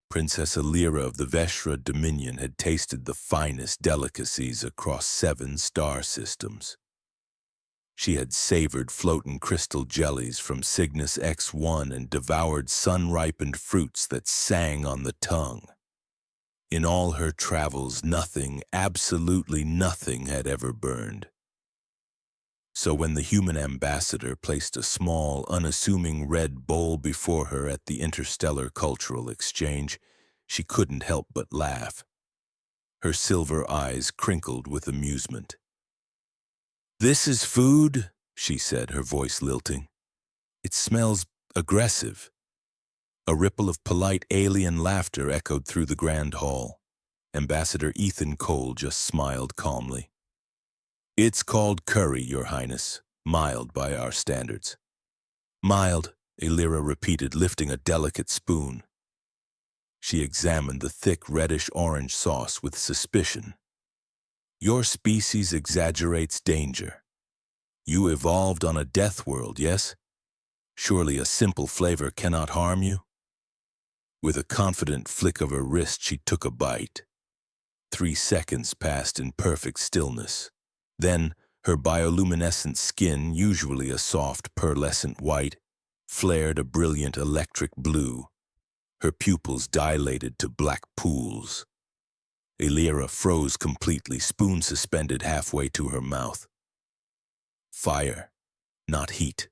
Princess Alira of the Veshra Dominion had tasted the finest delicacies across 7 star systems. She had savored floating crystal jellies from Cygnus X1 and devoured sun-ripened fruits that sang on the tongue. In all her travels, nothing, absolutely nothing, had ever burned. So when the human ambassador placed a small, unassuming red bowl before her at the interstellar cultural exchange, she couldn't help but laugh. Her silver eyes crinkled with amusement. "This is food," she said, her voice lilting. "It smells aggressive." A ripple of polite alien laughter echoed through the grand hall. Ambassador Ethan Cole just smiled calmly. "It's called curry, Your Highness, mild by our standards." "Mild," Alira repeated, lifting a delicate spoon. She examined the thick reddish-orange sauce with suspicion. "Your species exaggerates danger. You evolved on a death world, yes? Surely a simple flavor cannot harm you?" With a confident flick of her wrist, she took a bite. 3 seconds passed in perfect stillness. Then, her bioluminescent skin, usually a soft, pearlescent white, flared a brilliant electric blue. Her pupils dilated to black pools. Alira froze completely, spoon suspended halfway to her mouth. Fire, not heat,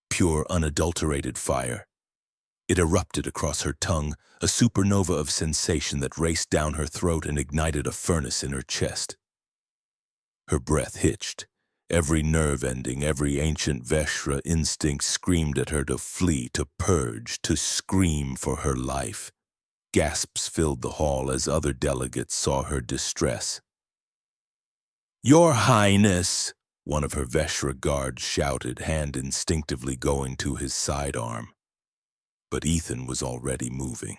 pure, unadulterated fire. It erupted across her tongue, a supernova of sensation that raced down her throat and ignited a furnace in her chest. Her breath hitched. Every nerve ending, every ancient Veshra instinct screamed at her to flee, to purge, to scream for her life. Gasps filled the hall as other delegates saw her distress. "Your Highness!" one of her Veshra guards shouted, hand instinctively going to his sidearm. But Ethan was already moving.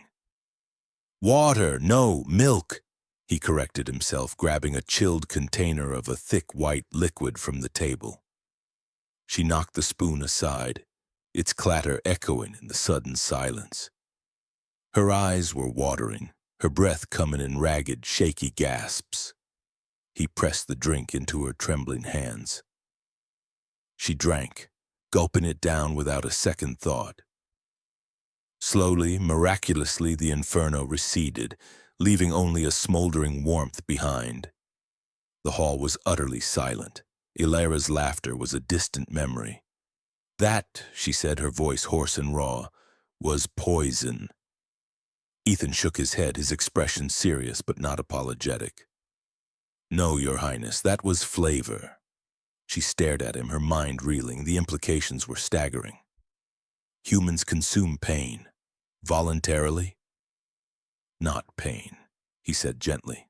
"Water, no, milk!" He corrected himself, grabbing a chilled container of a thick white liquid from the table. She knocked the spoon aside, its clatter echoing in the sudden silence. Her eyes were watering, her breath coming in ragged, shaky gasps. He pressed the drink into her trembling hands. She drank, gulping it down without a second thought. Slowly, miraculously, the inferno receded, leaving only a smoldering warmth behind. The hall was utterly silent. Alira's laughter was a distant memory. "That," she said, her voice hoarse and raw, "was poison." Ethan shook his head, his expression serious but not apologetic. "No, Your Highness, that was flavor." She stared at him, her mind reeling. The implications were staggering. Humans consume pain. Voluntarily? "Not pain," he said gently.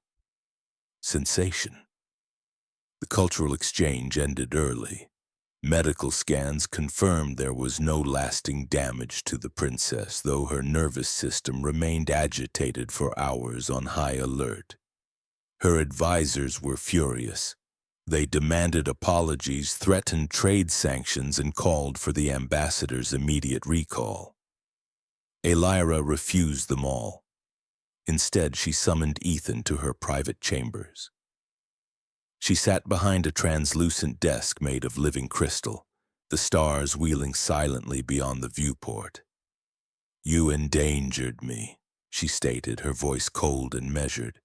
"Sensation." The cultural exchange ended early. Medical scans confirmed there was no lasting damage to the princess, though her nervous system remained agitated for hours on high alert. Her advisors were furious. They demanded apologies, threatened trade sanctions, and called for the ambassador's immediate recall. Alira refused them all. Instead, she summoned Ethan to her private chambers. She sat behind a translucent desk made of living crystal, the stars wheeling silently beyond the viewport. "You endangered me," she stated, her voice cold and measured.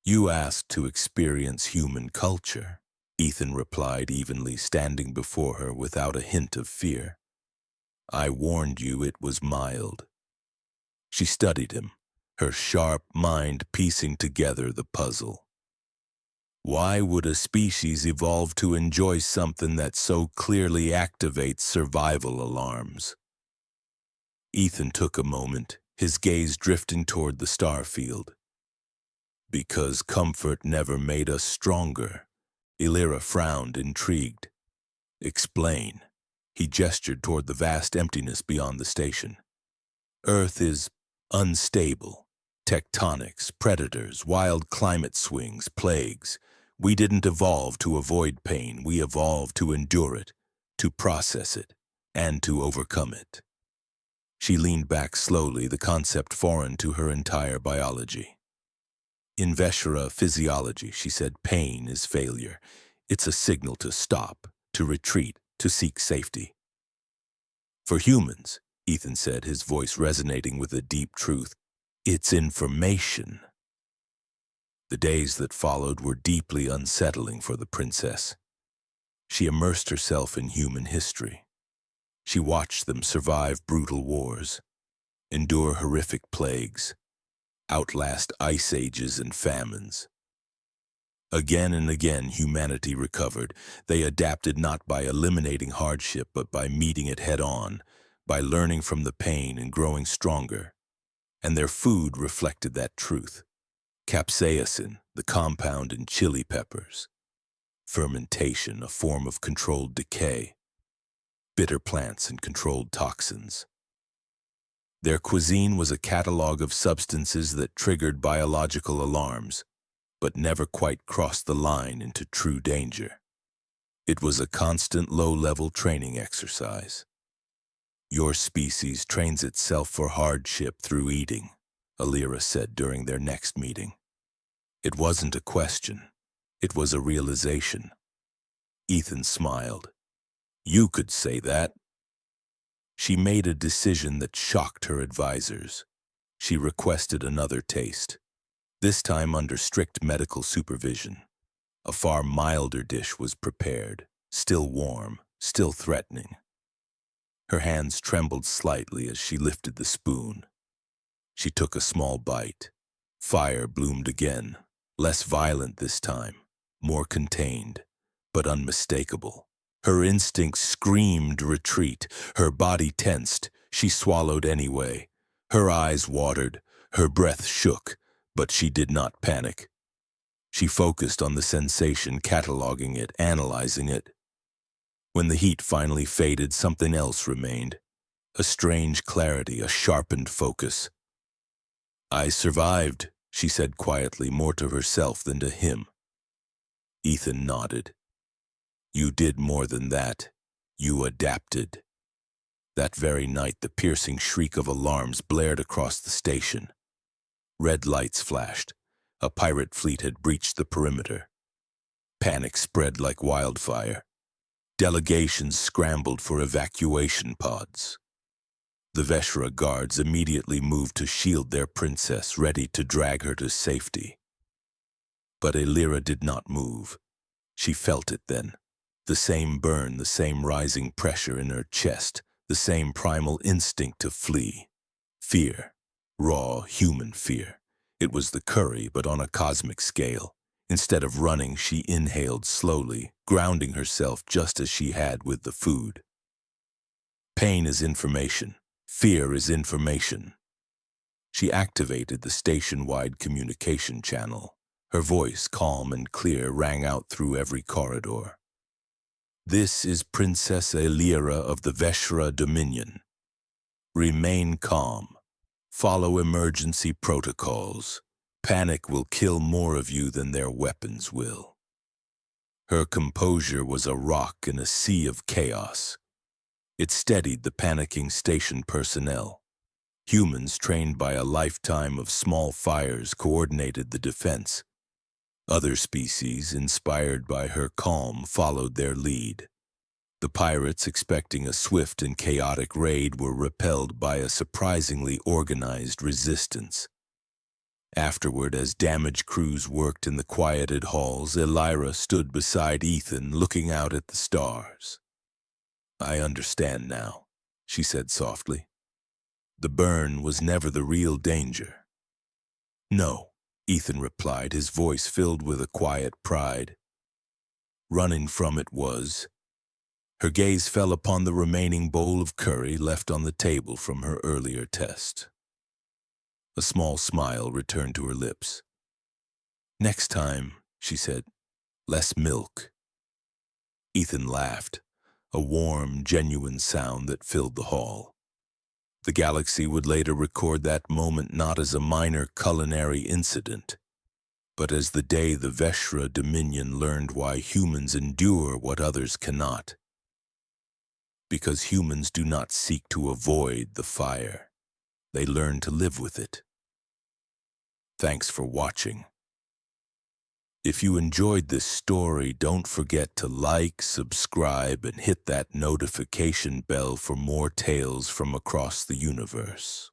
"You asked to experience human culture," Ethan replied evenly, standing before her without a hint of fear. "I warned you it was mild." She studied him, her sharp mind piecing together the puzzle. Why would a species evolve to enjoy something that so clearly activates survival alarms? Ethan took a moment, his gaze drifting toward the star field. "Because comfort never made us stronger." Alira frowned, intrigued. "Explain." He gestured toward the vast emptiness beyond the station. "Earth is unstable. Tectonics, predators, wild climate swings, plagues. We didn't evolve to avoid pain. We evolved to endure it, to process it, and to overcome it." She leaned back slowly, the concept foreign to her entire biology. In Veshra physiology, she said, pain is failure. It's a signal to stop, to retreat, to seek safety. For humans, Ethan said, his voice resonating with a deep truth, it's information. The days that followed were deeply unsettling for the princess. She immersed herself in human history. She watched them survive brutal wars, endure horrific plagues, outlast ice ages and famines. Again and again, humanity recovered. They adapted not by eliminating hardship, but by meeting it head-on, by learning from the pain and growing stronger. And their food reflected that truth. Capsaicin, the compound in chili peppers. Fermentation, a form of controlled decay. Bitter plants and controlled toxins. Their cuisine was a catalog of substances that triggered biological alarms, but never quite crossed the line into true danger. It was a constant low-level training exercise. Your species trains itself for hardship through eating, Alira said during their next meeting. It wasn't a question. It was a realization. Ethan smiled. You could say that. She made a decision that shocked her advisors. She requested another taste, this time under strict medical supervision. A far milder dish was prepared, still warm, still threatening. Her hands trembled slightly as she lifted the spoon. She took a small bite. Fire bloomed again, less violent this time, more contained, but unmistakable. Her instincts screamed retreat. Her body tensed. She swallowed anyway. Her eyes watered. Her breath shook, but she did not panic. She focused on the sensation, cataloging it, analyzing it. When the heat finally faded, something else remained. A strange clarity, a sharpened focus. I survived, she said quietly, more to herself than to him. Ethan nodded. You did more than that. You adapted. That very night, the piercing shriek of alarms blared across the station. Red lights flashed. A pirate fleet had breached the perimeter. Panic spread like wildfire. Delegations scrambled for evacuation pods. The Veshra guards immediately moved to shield their princess, ready to drag her to safety. But Alira did not move. She felt it then. The same burn, the same rising pressure in her chest, the same primal instinct to flee. Fear. Raw, human fear. It was the curry, but on a cosmic scale. Instead of running, she inhaled slowly, grounding herself just as she had with the food. Pain is information. Fear is information. She activated the station-wide communication channel. Her voice, calm and clear, rang out through every corridor. This is Princess Alira of the Veshra Dominion. Remain calm. Follow emergency protocols. Panic will kill more of you than their weapons will. Her composure was a rock in a sea of chaos. It steadied the panicking station personnel. Humans trained by a lifetime of small fires coordinated the defense. Other species, inspired by her calm, followed their lead. The pirates, expecting a swift and chaotic raid, were repelled by a surprisingly organized resistance. Afterward, as damage crews worked in the quieted halls, Alira stood beside Ethan, looking out at the stars. I understand now, she said softly. The burn was never the real danger. No, Ethan replied, his voice filled with a quiet pride. Running from it was. Her gaze fell upon the remaining bowl of curry left on the table from her earlier test. A small smile returned to her lips. Next time, she said, less milk. Ethan laughed, a warm, genuine sound that filled the hall. The galaxy would later record that moment not as a minor culinary incident, but as the day the Veshra Dominion learned why humans endure what others cannot. because humans do not seek to avoid the fire. They learn to live with it. Thanks for watching. If you enjoyed this story, don't forget to like, subscribe, and hit that notification bell for more tales from across the universe.